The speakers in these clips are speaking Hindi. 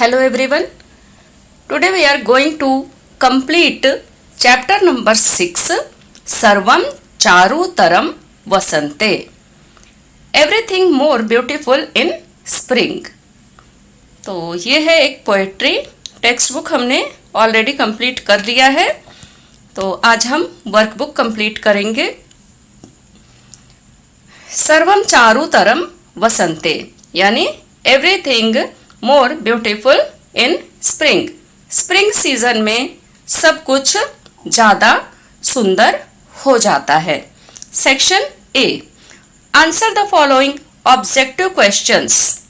Hello everyone. Today we are going to complete chapter number 6 Sarvam Charutaram Vasante. Everything more beautiful in spring. तो ये है एक पोएट्री टेक्स्ट बुक हमने ऑलरेडी कंप्लीट कर लिया है। तो आज हम वर्कबुक कंप्लीट करेंगे। सर्वम चारुतरम वसंते यानी everything more beautiful in spring. Spring season में सब कुछ ज़्यादा सुंदर हो जाता है। Section A, answer the following objective questions.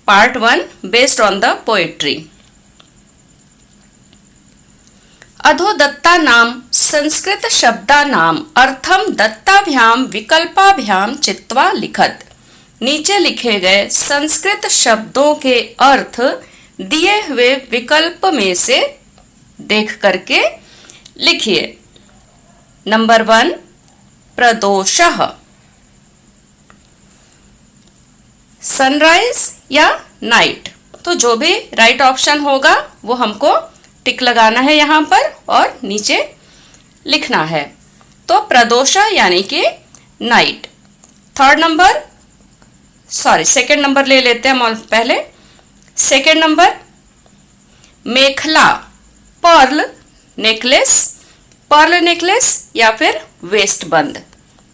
Part 1 based on the poetry. अधो दत्ता नाम संस्कृत शब्दा नाम अर्थम दत्ताभ्याम विकल्पाभ्याम चित्वा लिखत। नीचे लिखे गए संस्कृत शब्दों के अर्थ दिए हुए विकल्प में से देख करके लिखिए। नंबर 1 प्रदोषः, सनराइज या नाइट। तो जो भी राइट ऑप्शन होगा वो हमको टिक लगाना है यहाँ पर और नीचे लिखना है। तो प्रदोष यानी कि नाइट। सेकंड नंबर ले लेते हैं हम पहले। सेकंड नंबर मेखला, पर्ल नेकलेस या फिर वेस्ट बंद।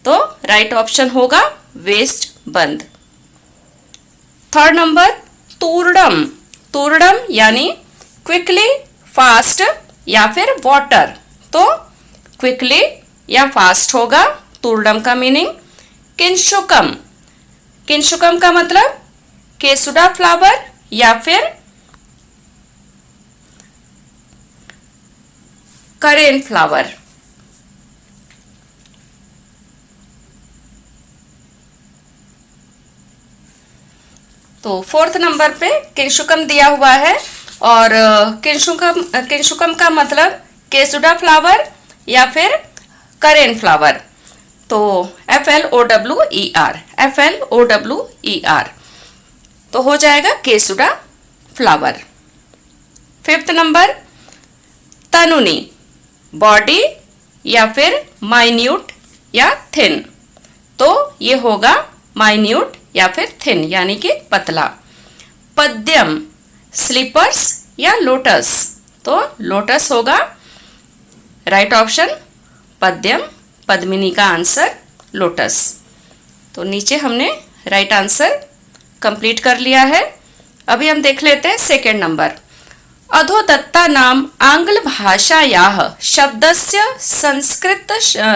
तो राइट ऑप्शन होगा वेस्ट बंद। थर्ड नंबर तूर्डम यानी क्विकली, फास्ट या फिर वाटर। तो क्विकली या फास्ट होगा तूर्डम का मीनिंग। किंशुकम का मतलब केसुडा फ्लावर या फिर करेन फ्लावर। तो फोर्थ नंबर पे किंशुकम दिया हुआ है और किंशुकम का मतलब केसुडा फ्लावर या फिर करेन फ्लावर। तो FLOWER तो हो जाएगा केसुडा फ्लावर। फिफ्थ नंबर तनुनी, बॉडी या फिर माइन्यूट या थिन। तो ये होगा माइन्यूट या फिर थिन यानी कि पतला। पद्यम, स्लीपर्स या लोटस। तो लोटस होगा राइट ऑप्शन पद्यम। पद्मिनी का आंसर लोटस। तो नीचे हमने राइट आंसर कंप्लीट कर लिया है। अभी हम देख लेते हैं सेकेंड नंबर। अधोदत्ता नाम आंग्ल भाषायाः शब्दस्य संस्कृत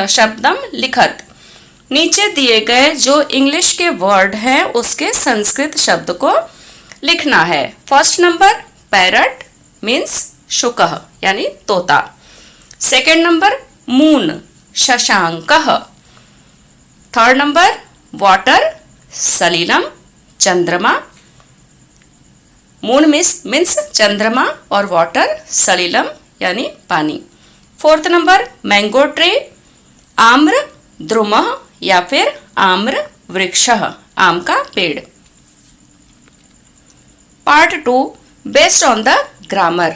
शब्दम लिखत। नीचे दिए गए जो इंग्लिश के वर्ड हैं उसके संस्कृत शब्द को लिखना है। फर्स्ट नंबर पैरट मीन्स शुकः यानी तोता। सेकेंड नंबर मून, शशांकः। थर्ड नंबर वाटर, सलिलम, चंद्रमा। मून मीन्स चंद्रमा और वाटर सलिलम यानी पानी। फोर्थ नंबर मैंगो ट्री, आम्र द्रुमः या फिर आम्र वृक्षः, आम का पेड़। Part 2 based on the grammar.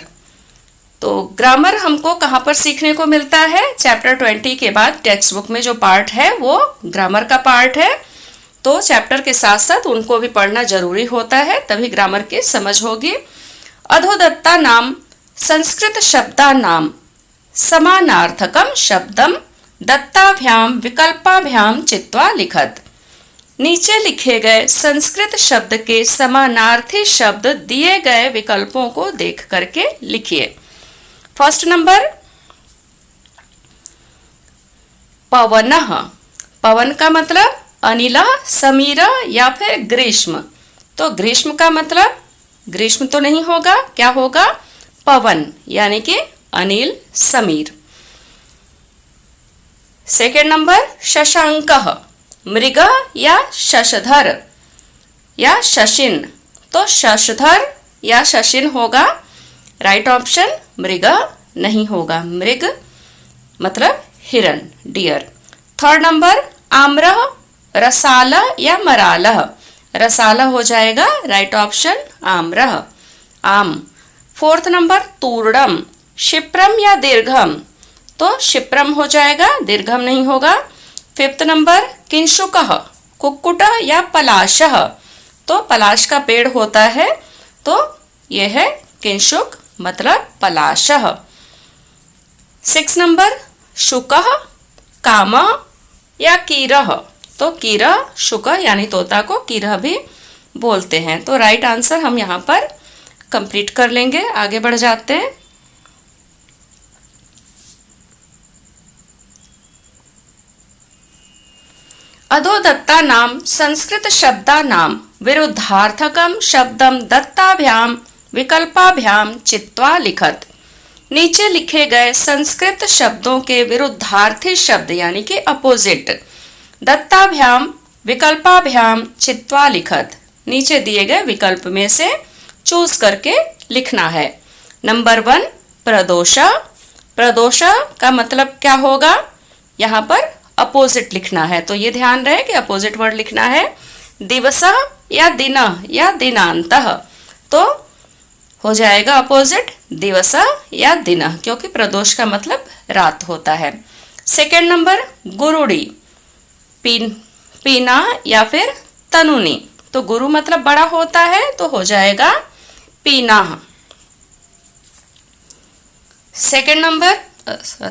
तो ग्रामर हमको कहाँ पर सीखने को मिलता है? चैप्टर 20 के बाद टेक्स्ट बुक में जो पार्ट है वो ग्रामर का पार्ट है। तो चैप्टर के साथ साथ उनको भी पढ़ना जरूरी होता है, तभी ग्रामर की समझ होगी। अधोदत्ता नाम संस्कृत शब्दा नाम समानार्थकम शब्दम दत्ताभ्याम विकल्पाभ्याम चित्वा लिखत। नीचे लिखे गए संस्कृत शब्द के समानार्थी शब्द दिए गए विकल्पों को देख करके लिखिए। First number पवनः। पवन का मतलब अनिल, समीर या फिर ग्रीष्म। तो ग्रीष्म का मतलब ग्रीष्म तो नहीं होगा, क्या होगा? पवन यानी कि अनिल, समीर। सेकेंड नंबर शशांकः, मृग या शशधर या शशिन। तो शशधर या शशिन होगा राइट ऑप्शन। मृग नहीं होगा, मृग मतलब हिरण, डियर। थर्ड नंबर आम्रः, रसाला या मरालह। रसाला हो जाएगा राइट ऑप्शन आम्रः। आम। फोर्थ नंबर तूर्णम, क्षिप्रम या दीर्घम, तो क्षिप्रम हो जाएगा, दीर्घम नहीं होगा। फिफ्थ नंबर किंशुकः, कुक्कुट या पलाशः, तो पलाश का पेड़ होता है तो यह है किंशुक मतलब पलाशः। सिक्स नंबर शुकः, कामः या कीरः, तो कीरः शुक यानी तोता को कीरः भी बोलते हैं। तो राइट आंसर हम यहाँ पर कंप्लीट कर लेंगे। आगे बढ़ जाते हैं। अधोदत्ता नाम संस्कृत शब्दा नाम विरुद्धार्थकम शब्दम दत्ताभ्याम विकल्पाभ्याम चित्वा लिखत। नीचे लिखे गए संस्कृत शब्दों के विरुद्धार्थी शब्द यानी कि अपोजिट दत्ताभ्याम विकल्पाभ्याम चित्वा लिखत, नीचे दिए गए विकल्प में से चूज करके लिखना है। नंबर 1 प्रदोषा, प्रदोषा का मतलब क्या होगा, यहाँ पर अपोजिट लिखना है, तो ये ध्यान रहे कि अपोजिट वर्ड लिखना है। दिवसा या दिनः या दिनांतः, तो हो जाएगा अपोजिट दिवसा या दिनः, क्योंकि प्रदोष का मतलब रात होता है। सेकंड नंबर गुरुड़ी, पीना या फिर तनुनी, तो गुरु मतलब बड़ा होता है तो हो जाएगा पीना। सेकंड नंबर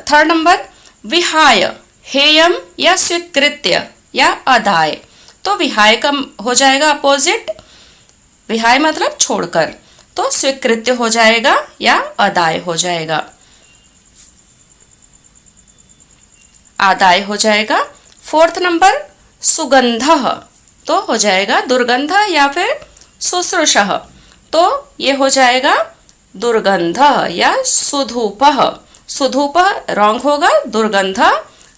थर्ड नंबर विहाय, हेयम या स्वीकृत्य या अदाय, तो विहाय का हो जाएगा अपोजिट, विहाय मतलब छोड़कर, तो स्वीकृत्य हो जाएगा या अदाय हो जाएगा, आदाय हो जाएगा। फोर्थ नंबर सुगंधः, तो हो जाएगा दुर्गंध या फिर शुश्रूषः, तो ये हो जाएगा दुर्गंध या सुधूपः, सुधूपः रॉन्ग होगा, दुर्गंध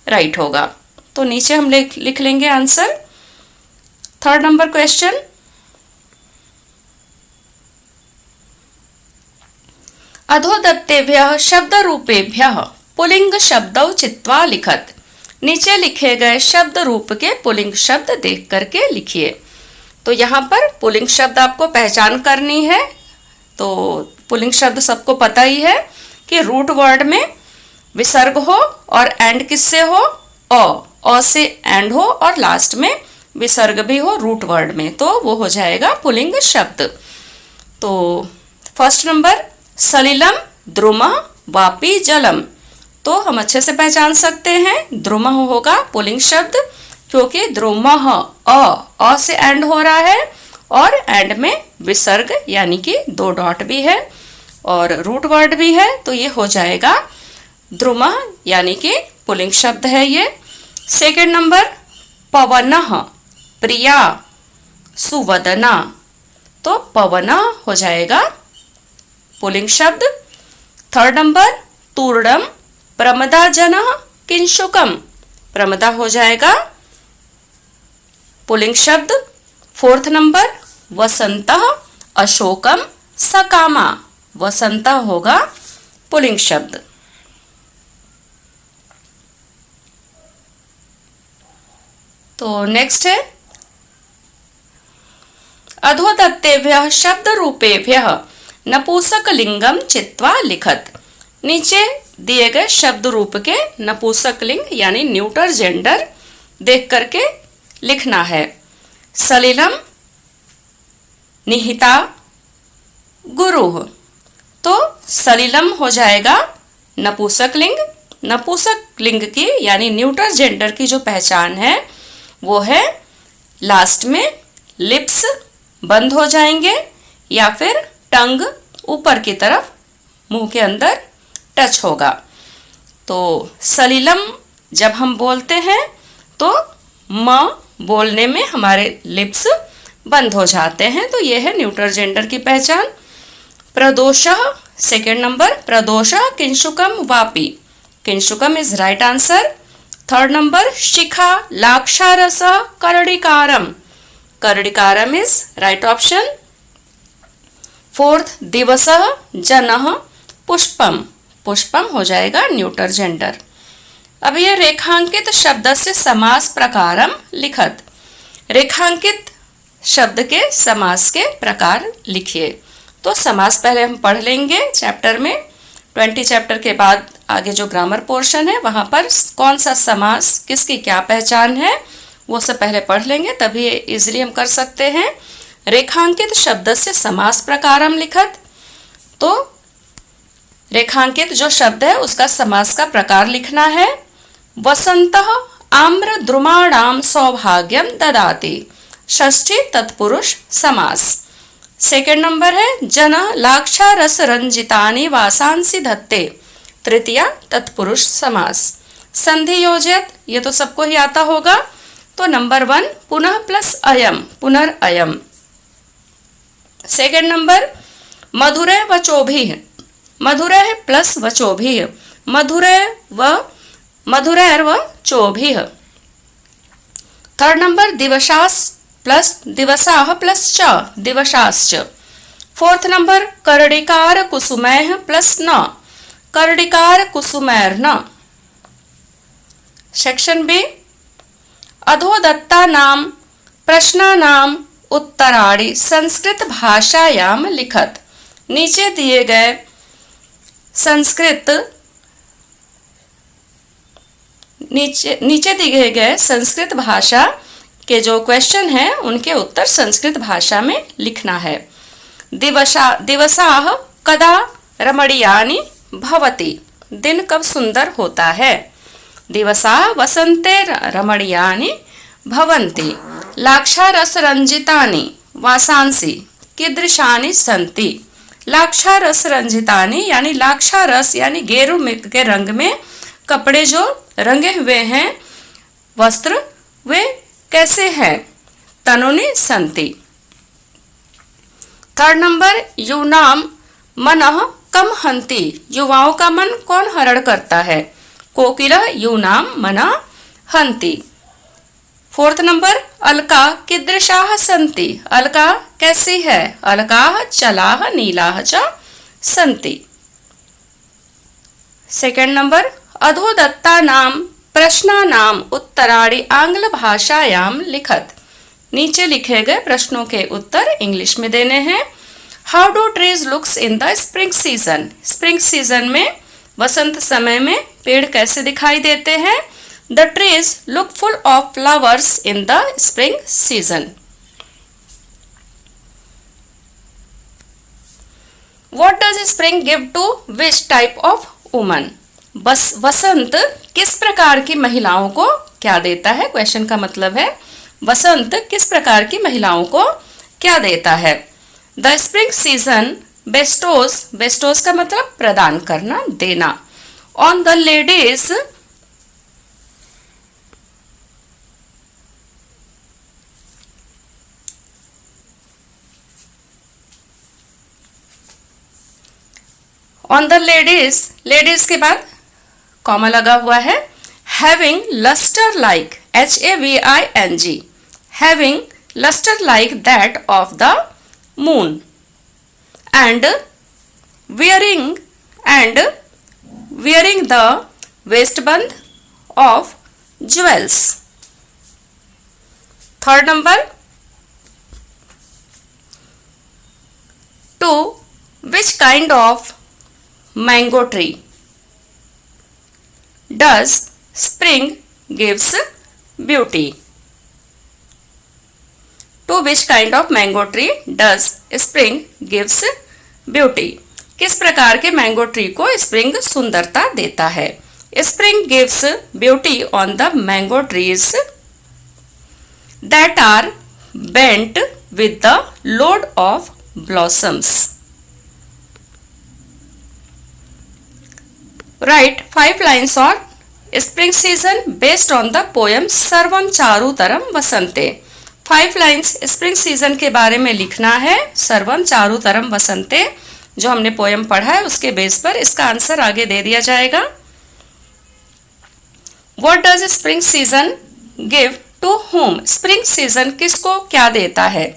राइट होगा। तो नीचे हम लिख लेंगे आंसर। थर्ड नंबर क्वेश्चन, अधोदत्तेभ्यः शब्द रूपेभ्यः पुलिंग शब्दौ चित्वा लिखत। नीचे लिखे गए शब्द रूप के पुलिंग शब्द देख करके लिखिए। तो यहाँ पर पुलिंग शब्द आपको पहचान करनी है। तो पुलिंग शब्द सबको पता ही है कि रूट वर्ड में विसर्ग हो और एंड किससे हो, अ से एंड हो और लास्ट में विसर्ग भी हो रूट वर्ड में, तो वो हो जाएगा पुलिंग शब्द। तो फर्स्ट नंबर सलिलम द्रुमः वापी जलम, तो हम अच्छे से पहचान सकते हैं द्रुमः होगा पुलिंग शब्द, क्योंकि द्रुमः अ से एंड हो रहा है और एंड में विसर्ग यानी कि 2 डॉट भी है और रूट वर्ड भी है, तो ये हो जाएगा द्रुमः यानी कि पुलिंग शब्द है ये। सेकंड नंबर पवनः प्रिया सुवदना, तो पवन हो जाएगा पुलिंग शब्द। थर्ड नंबर तूर्णम प्रमदा जनः किंशुकम, प्रमदा हो जाएगा पुलिंग शब्द। फोर्थ नंबर वसंतः अशोकम सकामा, वसंत होगा पुलिंग शब्द। तो नेक्स्ट है अधोदत्तेभ्यः शब्द रूपेभ्यः नपुंसक लिंगम चित्वा लिखत। नीचे दिए गए शब्द रूप के नपुंसक लिंग यानी न्यूटर जेंडर देख करके लिखना है। सलिलम निहिता गुरुः, तो सलिलम हो जाएगा नपुंसक लिंग। नपुंसक लिंग की यानी न्यूटर जेंडर की जो पहचान है वो है लास्ट में लिप्स बंद हो जाएंगे या फिर टंग ऊपर की तरफ मुंह के अंदर टच होगा। तो सलिलम जब हम बोलते हैं तो म बोलने में हमारे लिप्स बंद हो जाते हैं, तो यह है न्यूटर जेंडर की पहचान। प्रदोषः सेकेंड नंबर, प्रदोषः किंशुकम वापी, किंशुकम is right answer. Third number शिखा लाक्षारसः कर्णिकारम, कर्णिकारम इज राइट ऑप्शन। फोर्थ दिवसः जनः पुष्पम, पुष्पम हो जाएगा न्यूटर जेंडर। अब ये रेखांकित शब्द से समास प्रकारम लिखत, रेखांकित शब्द के समास के प्रकार लिखिए। तो समास पहले हम पढ़ लेंगे चैप्टर में। 20 चैप्टर के बाद आगे जो ग्रामर पोर्शन है वहाँ पर कौन सा समास किसकी क्या पहचान है वो सब पहले पढ़ लेंगे, तभी इजीली हम कर सकते हैं। रेखांकित शब्द से समास प्रकारम लिखत, तो रेखांकित जो शब्द है उसका समास का प्रकार लिखना है। वसंतः आम्र द्रुमाणाम सौभाग्यम ददाति, षष्ठी तत्पुरुष समास। सेकंड नंबर है जन लाक्षा रस रंजितानि वासांसि धत्ते, तृतीया तत्पुरुष समास। संधि योजयत, ये तो सबको ही आता होगा, तो नंबर 1 पुनः प्लस अयम, पुनर्अयम। सेकंड नंबर मधुरे वचोभिः, मधुरे प्लस वचोभिः, मधुरैर्व चोभिः। थर्ड नंबर दिवसास प्लस दिवसाः प्लस च, दिवसाश्च। फोर्थ नंबर कर्णिकार कुसुमैः प्लस न, कर्णिकार कुसुमैर्न। सेक्शन बी अधोदत्तानां प्रश्नानां उत्तराणि संस्कृत भाषायाम लिखत, नीचे दिए गए नीचे दिए गए संस्कृत भाषा के जो क्वेश्चन हैं उनके उत्तर संस्कृत भाषा में लिखना है। दिवसाः कदा रमणीयानि भवति, दिन कब सुंदर होता है। दिवसाः वसंते रमणीयानि भवन्ति, लाक्षारसरंजितानि वासांसि कीदृशानि सन्ति। लाक्षारसरंजितानि यानी लाक्षारस यानी गेरू के रंग में कपड़े जो रंगे हुए हैं वस्त्र वे कैसे हैं। तनुनि सन्ति। थर्ड नंबर यूनाम मनः कम हन्ति, युवाओं का मन कौन हरण करता है। कोकिलः यूनाम मनः हन्ति। फोर्थ नंबर अलका कीदृशाः सन्ति, अलका कैसी है। अलकाः चलाः नीलाः च सन्ति। सेकंड नंबर अधोदत्तानां प्रश्नानां उत्तराणि आंग्ल भाषायाम लिखत, नीचे लिखे गए प्रश्नों के उत्तर इंग्लिश में देने हैं। How do trees looks in the spring season, spring season में वसंत समय में पेड़ कैसे दिखाई देते हैं। The trees look full of flowers in the spring season. What does spring give to which type of woman, बस वसंत किस प्रकार की महिलाओं को क्या देता है। क्वेश्चन का मतलब है वसंत किस प्रकार की महिलाओं को क्या देता है। The spring season bestows, bestows का मतलब प्रदान करना, देना। On the ladies on the ladies, ladies के बाद कॉमा लगा हुआ है। Having lustre like, HAVING, having lustre like that of the moon and wearing the waistband of jewels. Third number, to which kind of mango tree does spring gives beauty. To which kind of mango tree does spring gives beauty, किस प्रकार के मैंगो ट्री को स्प्रिंग सुंदरता देता है। Spring gives beauty on the mango trees that are bent with the load of blossoms. Right 5 lines on spring season based on the poem सर्वम चारुतरम वसंते। 5 लाइन्स स्प्रिंग सीजन के बारे में लिखना है, सर्वम चारुतरम वसंते जो हमने पोएम पढ़ा है उसके बेस पर इसका आंसर आगे दे दिया जाएगा। What does spring season give to whom, spring season किसको क्या देता है,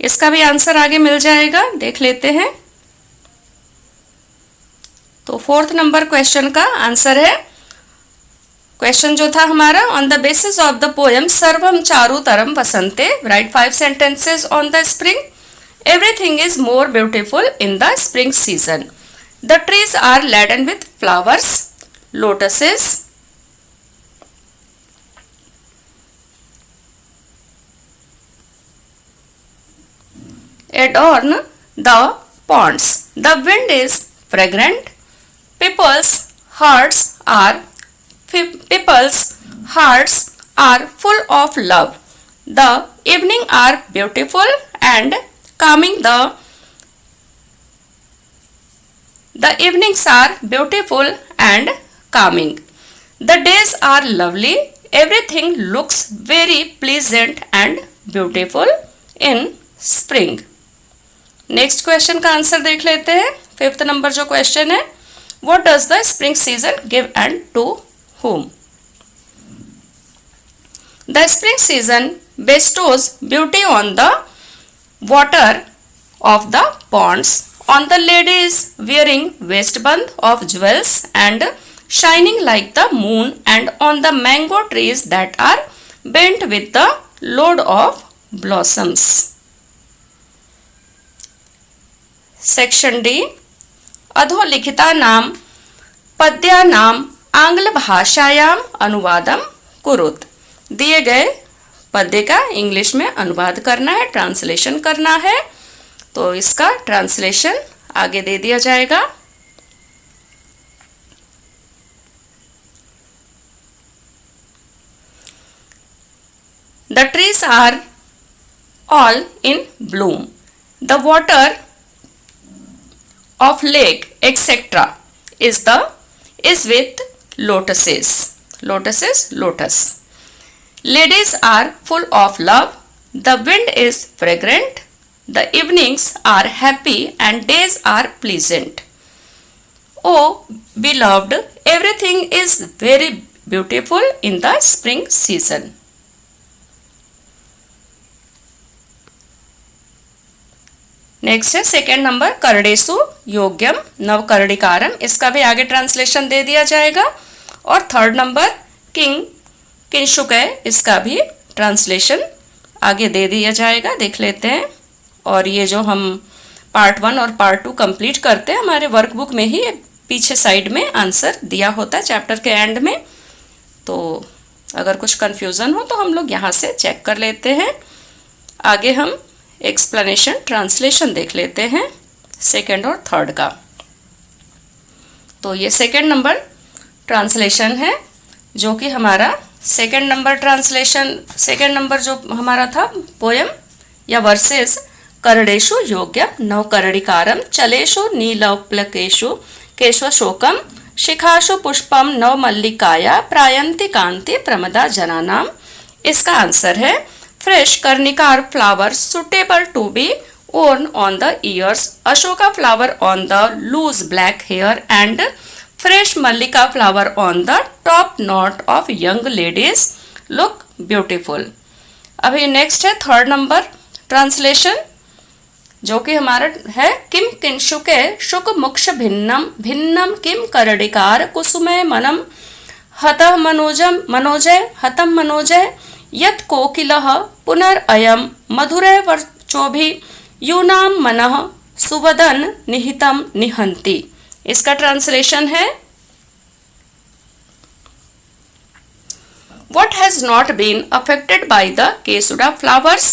इसका भी आंसर आगे मिल जाएगा, देख लेते हैं। तो 4th नंबर क्वेश्चन का आंसर है, क्वेश्चन जो था हमारा, on the basis of the poem सर्वम चारुतरम वसंते right 5 sentences on the spring. Everything is more beautiful in the spring season. The trees are laden with flowers. Lotuses adorn the ponds. The wind is fragrant. People's hearts are full of love. The evening are beautiful and calming. The evenings are beautiful and calming. The days are lovely. Everything looks very pleasant and beautiful in spring. Next question का आंसर देख लेते हैं. 5th नंबर जो क्वेश्चन है, what does the spring season give and to whom? The spring season bestows beauty on the water of the ponds, on the ladies wearing waistband of jewels and shining like the moon, and on the mango trees that are bent with the load of blossoms. Section D. अधोलिखितानां पद्यानां आंग्लभाषायाम् अनुवादं कुरुत. दिए गए पद्य का इंग्लिश में अनुवाद करना है, ट्रांसलेशन करना है. तो इसका ट्रांसलेशन आगे दे दिया जाएगा. The trees are all in bloom. The water of lake etc. is with lotuses. Lotus. Ladies are full of love. The wind is fragrant. The evenings are happy and days are pleasant. Oh beloved, everything is very beautiful in the spring season. Next है सेकेंड नंबर, करडेसु योग्यम नवकर्णिकारम. इसका भी आगे ट्रांसलेशन दे दिया जाएगा. और 3rd नंबर किंशुकय, इसका भी ट्रांसलेशन आगे दे दिया जाएगा. देख लेते हैं. और ये जो हम पार्ट 1 और पार्ट 2 कंप्लीट करते हैं, हमारे वर्कबुक में ही पीछे साइड में आंसर दिया होता है चैप्टर के एंड में. तो अगर कुछ कन्फ्यूज़न हो तो हम लोग यहाँ से चेक कर लेते हैं. आगे हम एक्सप्लेनेशन ट्रांसलेशन देख लेते हैं 2nd और 3rd का. तो ये 2nd नंबर ट्रांसलेशन है, जो कि हमारा 2nd number translation, 2nd number जो हमारा था पोयम या वर्सेस. करडेशु योग्यम नवकर्णिकारम चलेशु नीलप्लकेशु केशवशोकम शिखाशु पुष्पम नवमल्लिकाया प्रायंति कांति प्रमदा जनानाम. इसका आंसर है fresh karnikar flower suitable to be worn on the ears, ashoka flower on the loose black hair, and fresh mallika flower on the top knot of young ladies look beautiful. अभी नेक्स्ट है 3rd नंबर ट्रांसलेशन, जो कि हमारा है किम किंशुके शुक मुक्ष भिन्नम भिन्नम किम करडिकार कुसुमे मनम हतः मनोजय हतम मनोजय यत् कोकिलः पुनरअयं मधुरे वर्चोभि यूनां मनः सुवदन निहितं निहन्ति. इसका ट्रांसलेशन है, what has not been affected by the Kesuda flowers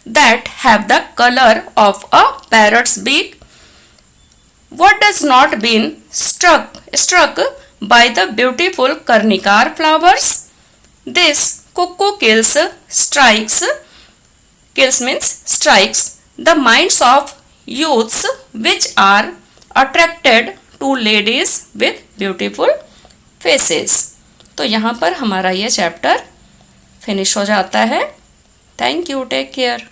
that have the color of a parrot's beak? What does not been struck by the beautiful Karnikar flowers? This cuckoo strikes the minds of youths which are attracted to ladies with beautiful faces. तो यहाँ पर हमारा ये चैप्टर फिनिश हो जाता है. Thank you. Take care.